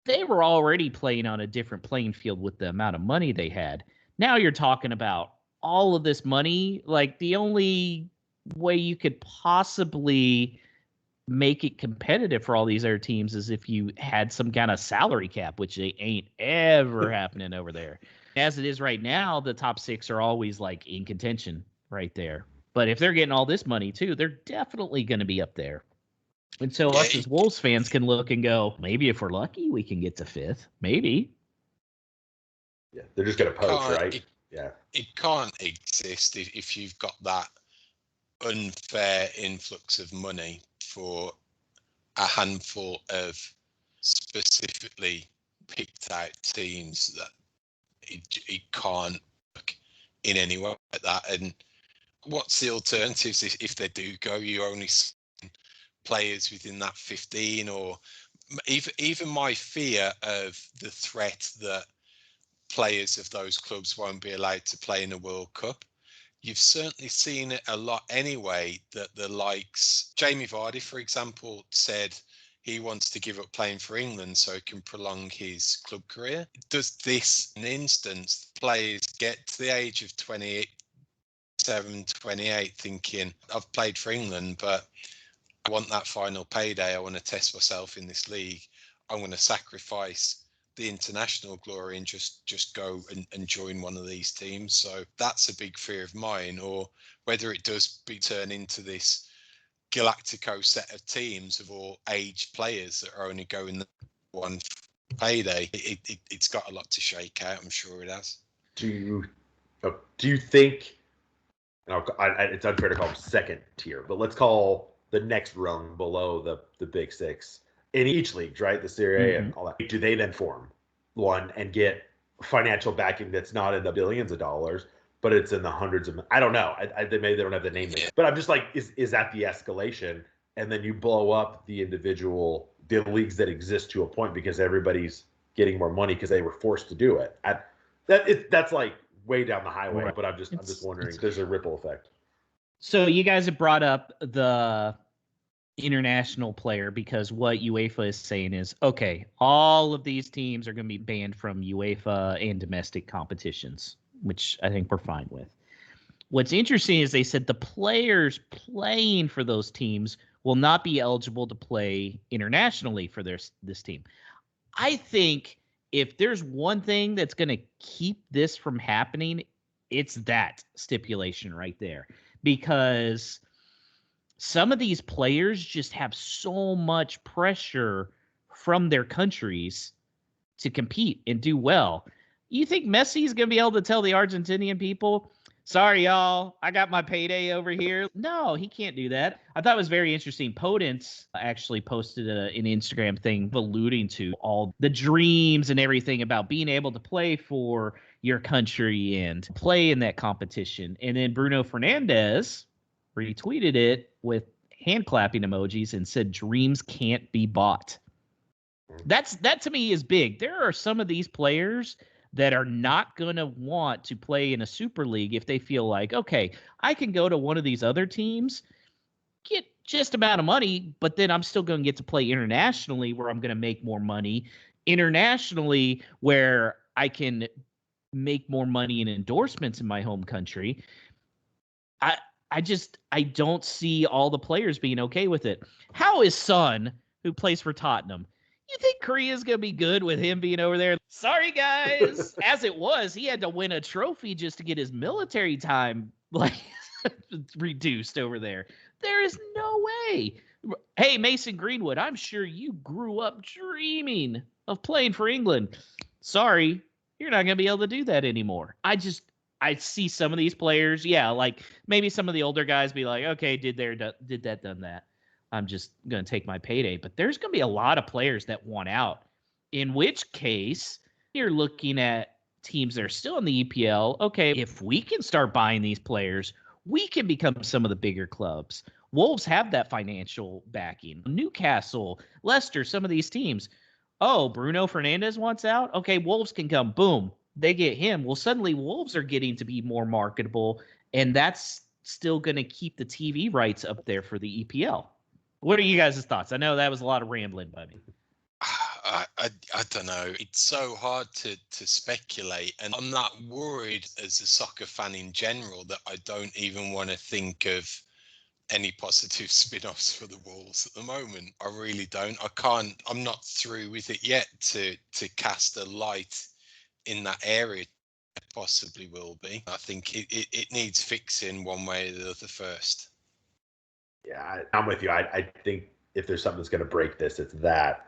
they were already playing on a different playing field with the amount of money they had. Now you're talking about all of this money. Like, the only way you could possibly make it competitive for all these other teams is if you had some kind of salary cap, which they ain't ever happening over there. As it is right now, the top 6 are always like in contention right there. But if they're getting all this money too, they're definitely going to be up there. And so us as Wolves fans can look and go, maybe if we're lucky, we can get to 5th. Maybe. Yeah, they're just going to poach, right? It can't exist if you've got that unfair influx of money for a handful of specifically picked out teams. That it can't work in any way like that. And what's the alternatives if they do go? You only sign players within that 15, or even my fear of the threat that players of those clubs won't be allowed to play in a World Cup. You've certainly seen it a lot anyway, that the likes, Jamie Vardy, for example, said he wants to give up playing for England so he can prolong his club career. Does this, in instance, players get to the age of 28, 27, 28 thinking, I've played for England, but I want that final payday. I want to test myself in this league. I'm going to sacrifice the international glory and just go and join one of these teams. So that's a big fear of mine. Or whether it does turn into this Galactico set of teams of all aged players that are only going one payday. It's got a lot to shake out. I'm sure it has. Do you think? It's unfair to call them second tier, but let's call the next rung below the big six in each league, right? The Serie A and all that. Do they then form one and get financial backing that's not in the billions of dollars, but it's in the hundreds of? I don't know. Maybe they don't have the name, but I'm just like, is that the escalation? And then you blow up the leagues that exist to a point because everybody's getting more money because they were forced to do it. That's like way down the highway, right. But I'm just wondering if there's a ripple effect. So you guys have brought up the international player because what UEFA is saying is, okay, all of these teams are going to be banned from UEFA and domestic competitions, which I think we're fine with. What's interesting is they said the players playing for those teams will not be eligible to play internationally for this team. I think if there's one thing that's going to keep this from happening, it's that stipulation right there. Because some of these players just have so much pressure from their countries to compete and do well. You think Messi's going to be able to tell the Argentinian people, sorry, y'all, I got my payday over here? No, he can't do that. I thought it was very interesting. Podence actually posted an Instagram thing alluding to all the dreams and everything about being able to play for your country and play in that competition. And then Bruno Fernandes retweeted it with hand clapping emojis and said, dreams can't be bought. That to me is big. There are some of these players that are not going to want to play in a Super League if they feel like, okay, I can go to one of these other teams, get just amount of money, but then I'm still going to get to play internationally where I'm going to make more money, internationally where I can make more money in endorsements in my home country. I don't see all the players being okay with it. How is Son, who plays for Tottenham, you think Korea's going to be good with him being over there? Sorry, guys. As it was, he had to win a trophy just to get his military time reduced over there. There is no way. Hey, Mason Greenwood, I'm sure you grew up dreaming of playing for England. Sorry, you're not going to be able to do that anymore. I see some of these players, like maybe some of the older guys be like, okay, did that, done that. I'm just going to take my payday. But there's going to be a lot of players that want out, in which case you're looking at teams that are still in the EPL. Okay, if we can start buying these players, we can become some of the bigger clubs. Wolves have that financial backing. Newcastle, Leicester, some of these teams. Oh, Bruno Fernandes wants out? Okay, Wolves can come. Boom. They get him. Well, suddenly Wolves are getting to be more marketable, and that's still going to keep the TV rights up there for the EPL. What are you guys' thoughts? I know that was a lot of rambling by me. I don't know. It's so hard to speculate, and I'm not worried as a soccer fan in general that I don't even want to think of any positive spin-offs for the Wolves at the moment. I really don't. I'm not through with it yet to cast a light in that area. It possibly will be. I think it needs fixing one way or the other first. Yeah, I'm with you. I think if there's something that's going to break this, it's that.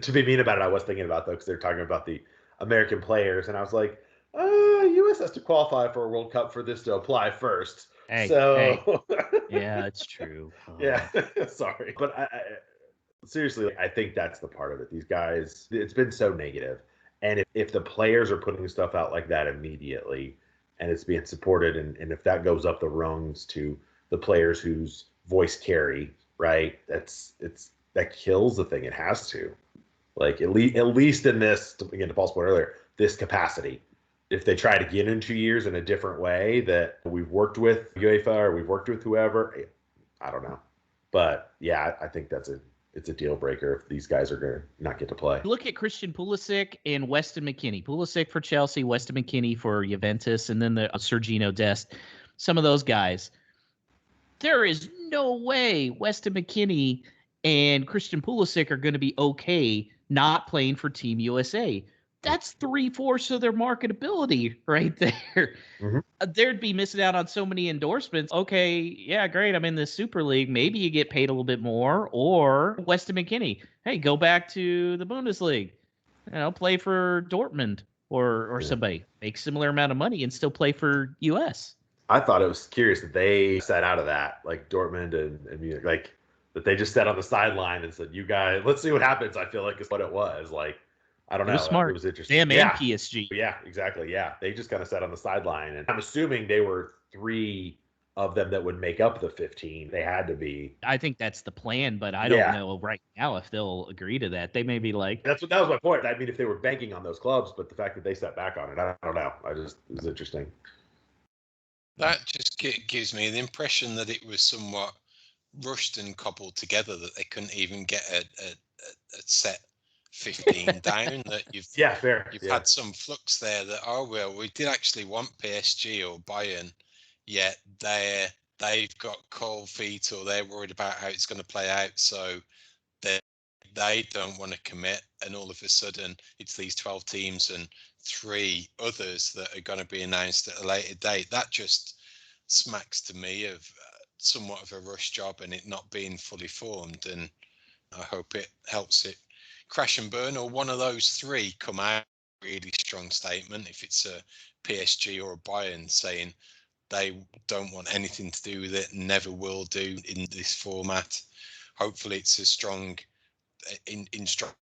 To be mean about it, I was thinking about, though, because they're talking about the American players, and I was like, U.S. has to qualify for a World Cup for this to apply first. Hey. Yeah, it's true. Yeah, sorry. But I seriously, I think that's the part of it. These guys, it's been so negative. And if the players are putting stuff out like that immediately and it's being supported, and if that goes up the rungs to the players whose voice carry, right, that kills the thing. It has to. Like, at least in this, again, to Paul's point earlier, this capacity. If they try to get in 2 years in a different way that we've worked with UEFA or we've worked with whoever, I don't know. But, yeah, I think it's a deal breaker if these guys are going to not get to play. Look at Christian Pulisic and Weston McKennie. Pulisic for Chelsea, Weston McKennie for Juventus, and then the Sergino Dest. some of those guys. There is no way Weston McKennie and Christian Pulisic are going to be okay not playing for Team USA. That's 3/4 of their marketability right there. Mhm. They'd be missing out on so many endorsements. Okay, yeah, great. I'm in the Super League. Maybe you get paid a little bit more. Or Weston McKennie, hey, go back to the Bundesliga. Play for Dortmund or somebody. Make similar amount of money and still play for US. I thought it was curious that they sat out of that, like Dortmund and Munich, like that they just sat on the sideline and said, "You guys, let's see what happens." I feel like is what it was. Like, I don't know. It was smart. It was interesting. Them and PSG. Yeah, exactly. Yeah, they just kind of sat on the sideline, and I'm assuming they were 3 of them that would make up the 15. They had to be. I think that's the plan, but I don't know right now if they'll agree to that. They may be like, that was my point. I mean, if they were banking on those clubs, but the fact that they sat back on it, I don't know. It was interesting. That just gives me the impression that it was somewhat rushed and cobbled together, that they couldn't even get a set 15 down. That you've had some flux there that we did actually want PSG or Bayern, yet they've got cold feet or they're worried about how it's going to play out, so they don't want to commit, and all of a sudden it's these 12 teams and 3 others that are going to be announced at a later date. That just smacks to me of somewhat of a rush job and it not being fully formed, and I hope it helps it crash and burn, or one of those 3 come out with a really strong statement, if it's a PSG or a Bayern, saying they don't want anything to do with it, never will do in this format. Hopefully it's a strong instructions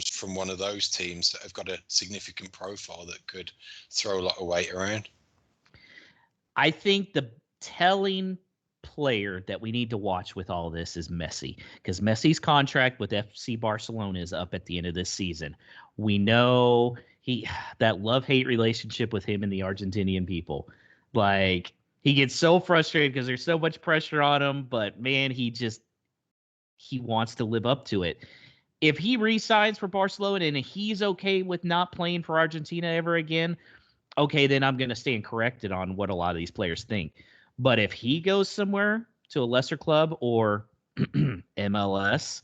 from one of those teams that have got a significant profile that could throw a lot of weight around. I think the telling player that we need to watch with all this is Messi, because Messi's contract with FC Barcelona is up at the end of this season. We know that love-hate relationship with him and the Argentinian people. Like, he gets so frustrated because there's so much pressure on him, but man, he wants to live up to it. If he re-signs for Barcelona and he's okay with not playing for Argentina ever again, okay, then I'm going to stand corrected on what a lot of these players think. But if he goes somewhere to a lesser club or MLS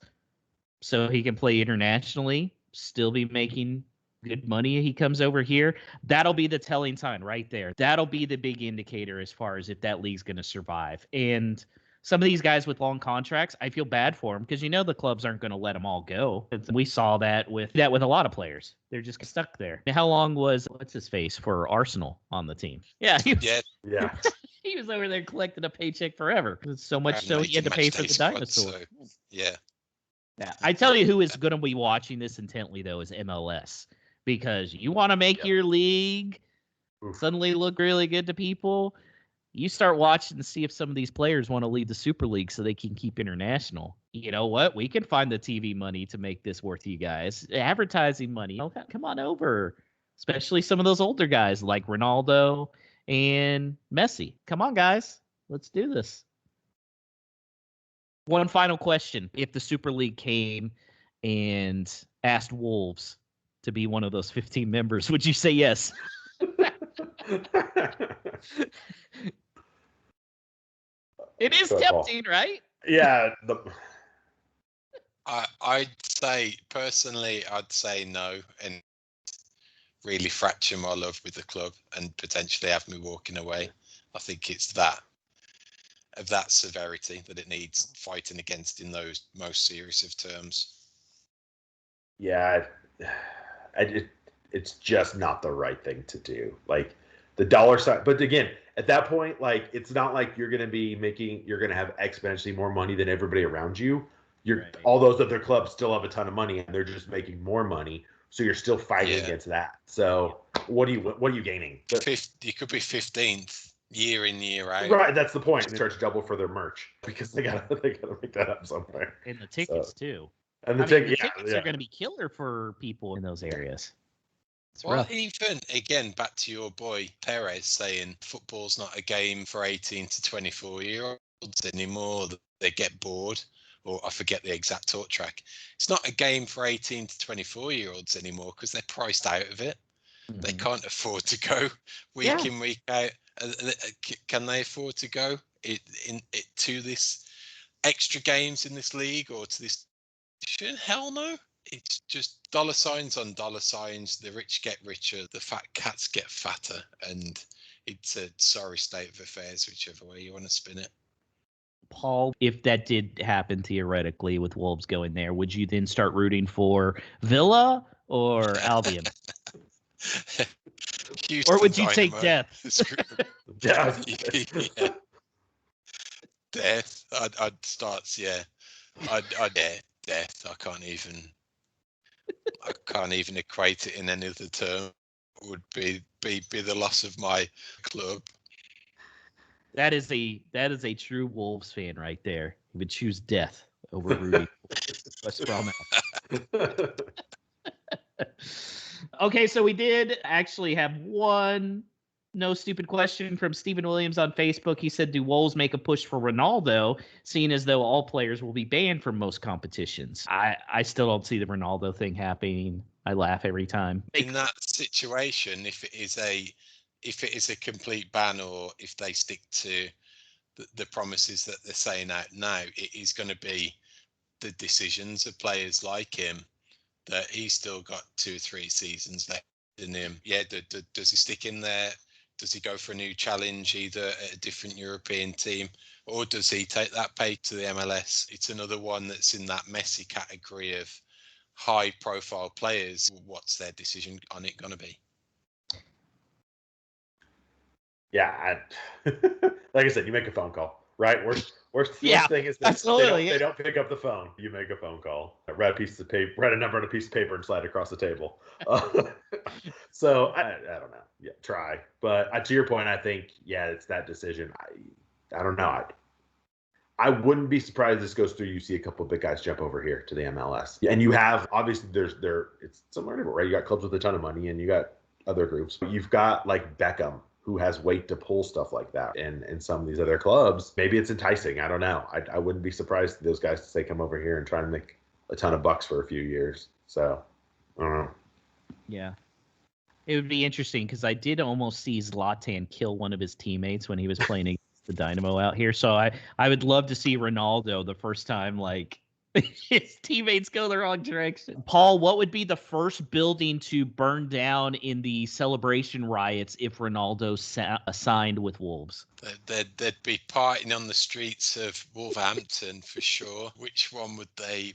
so he can play internationally, still be making good money, he comes over here, that'll be the telling sign right there. That'll be the big indicator as far as if that league's going to survive. And some of these guys with long contracts, I feel bad for them because the clubs aren't going to let them all go. We saw that with a lot of players. They're just stuck there. How long was what's his face for Arsenal on the team? Yeah. He was over there collecting a paycheck forever. So much so he had to pay for the dinosaur. So, yeah. I tell you who is going to be watching this intently, though, is MLS. Because you want to make your league suddenly look really good to people. You start watching to see if some of these players want to leave the Super League so they can keep international. You know what? We can find the TV money to make this worth you guys. Advertising money. Come on over. Especially some of those older guys like Ronaldo and Messi. Come on, guys. Let's do this. One final question. If the Super League came and asked Wolves to be one of those 15 members, would you say yes? It is tempting, right? Yeah. I'd say no and really fracture my love with the club and potentially have me walking away. I think it's of that severity that it needs fighting against in those most serious of terms. Yeah, it's just not the right thing to do. Like the dollar sign, but again, at that point, like it's not like you're going to have exponentially more money than everybody around you. All those other clubs still have a ton of money and they're just making more money. So you're still fighting against that. So what are you gaining? You could be 15th year in, year out. Right, that's the point. They charge double for their merch because they gotta make that up somewhere. And the tickets too. And the tickets are going to be killer for people in those areas. Well, even again, back to your boy Perez saying football's not a game for 18 to 24-year-olds anymore. They get bored, or I forget the exact talk track. It's not a game for 18 to 24-year-olds anymore because they're priced out of it. Mm-hmm. They can't afford to go week in, week out. Can they afford to go to this extra games in this league or to this? Hell no. It's just dollar signs on dollar signs. The rich get richer, the fat cats get fatter, and it's a sorry state of affairs, whichever way you want to spin it. Paul, if that did happen theoretically with Wolves going there, would you then start rooting for Villa or Albion? Or would you take death? Death. Yeah. Death. I'd start. Yeah. I'd death. I can't even equate it in any other term. It would be the loss of my club. That is a true Wolves fan right there. He would choose death over rooting West Brom. Okay, so we did actually have one no stupid question from Stephen Williams on Facebook. He said, do Wolves make a push for Ronaldo, seeing as though all players will be banned from most competitions? I still don't see the Ronaldo thing happening. I laugh every time. In that situation, if it is a complete ban, or if they stick to the promises that they're saying out now, it is going to be the decisions of players like him that he's still got 2 or 3 seasons left in him. Yeah, does he stick in there? Does he go for a new challenge, either at a different European team, or does he take that pay to the MLS? It's another one that's in that messy category of high-profile players. What's their decision on it going to be? Yeah, like I said, you make a phone call, right? Worst thing is they don't pick up the phone. You make a phone call, write a piece of paper, write a number on a piece of paper, and slide it across the table. So I don't know. Yeah, try. But to your point, I think it's that decision. I don't know. I wouldn't be surprised if this goes through. You see a couple of big guys jump over here to the MLS, and you have obviously it's similar to it, right? You got clubs with a ton of money, and you got other groups. But you've got like Beckham, who has weight to pull stuff like that. And in some of these other clubs, maybe it's enticing. I don't know. I wouldn't be surprised if those guys to say come over here and try and make a ton of bucks for a few years. So, I don't know. Yeah. It would be interesting because I did almost see Zlatan kill one of his teammates when he was playing against the Dynamo out here. So I would love to see Ronaldo the first time, like, his teammates go the wrong direction. Paul, what would be the first building to burn down in the celebration riots if Ronaldo signed with Wolves? They'd be partying on the streets of Wolverhampton for sure. Which one would they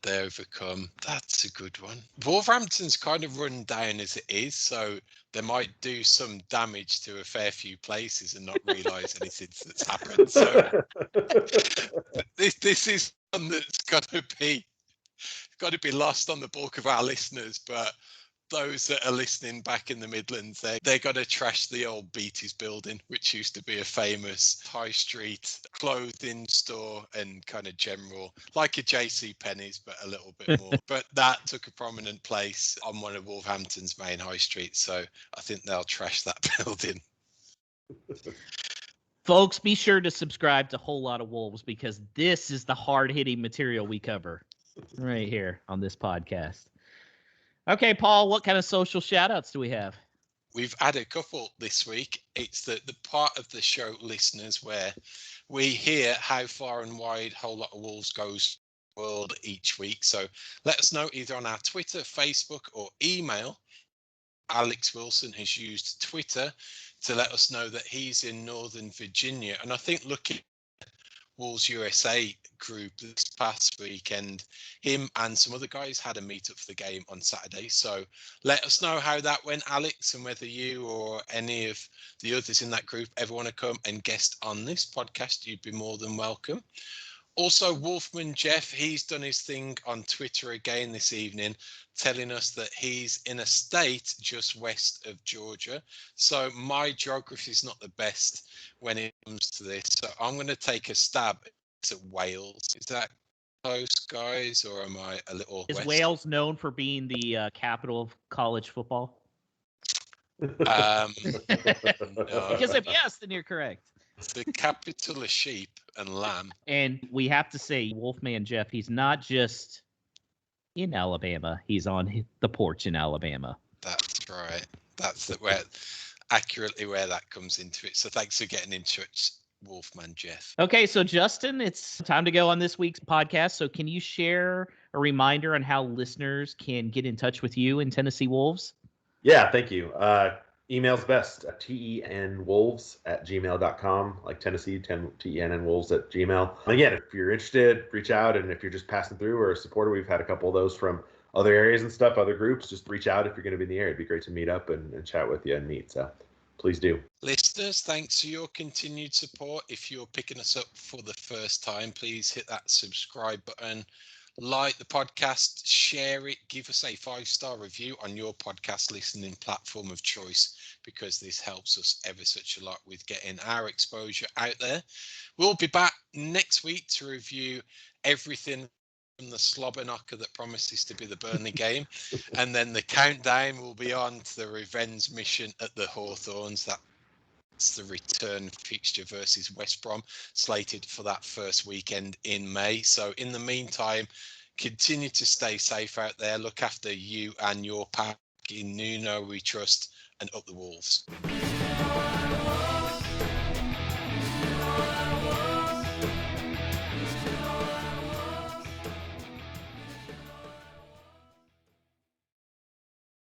overcome? That's a good one. Wolverhampton's kind of run down as it is, so they might do some damage to a fair few places and not realise anything that's happened. So this is one that's got to be lost on the bulk of our listeners, but those that are listening back in the Midlands, they got to trash the old Beatties building, which used to be a famous high street clothing store and kind of general, like a JC Penney's, but a little bit more. But that took a prominent place on one of Wolverhampton's main high streets, so I think they'll trash that building. Folks, be sure to subscribe to Whole Lot of Wolves, because this is the hard-hitting material we cover right here on this podcast. Okay, Paul, what kind of social shout-outs do we have? We've had a couple this week. It's the part of the show, listeners, where we hear how far and wide Whole Lot of Wolves goes world each week. So let us know either on our Twitter, Facebook, or email. Alex Wilson has used Twitter to let us know that he's in Northern Virginia. And I think looking at Wolves USA group this past weekend, him and some other guys had a meetup for the game on Saturday. So let us know how that went, Alex, and whether you or any of the others in that group ever want to come and guest on this podcast, you'd be more than welcome. Also, Wolfman Jeff, he's done his thing on Twitter again this evening, telling us that he's in a state just west of Georgia. So my geography is not the best when it comes to this. So I'm going to take a stab at Wales. Is that close, guys, or am I a little Is west? Wales known for being the capital of college football? No. Because if yes, then you're correct. The capital of sheep and lamb. And we have to say, Wolfman Jeff, he's not just in Alabama. He's on the porch in Alabama. That's right. That's where. accurately where that comes into it. So thanks for getting in touch, Wolfman Jeff. Okay, so Justin, it's time to go on this week's podcast. So can you share a reminder on how listeners can get in touch with you in Tennessee Wolves? Yeah, thank you. Email's best, tenwolves@gmail.com, like Tennessee, tennwolves@gmail. Again, if you're interested, reach out. And if you're just passing through or a supporter, we've had a couple of those from other areas and stuff, other groups, just reach out if you're going to be in the area. It'd be great to meet up and chat with you and meet. So please do. Listeners, thanks for your continued support. If you're picking us up for the first time, please hit that subscribe button, like the podcast, share it, give us a 5-star review on your podcast listening platform of choice, because this helps us ever such a lot with getting our exposure out there. We'll be back next week to review everything from the slobber knocker that promises to be the Burnley game, and then the countdown will be on to the revenge mission at the Hawthorns. That's the return fixture versus West Brom, slated for that first weekend in May. So in the meantime, continue to stay safe out there. Look after you and your pack. In Nuno we trust, and up the Wolves.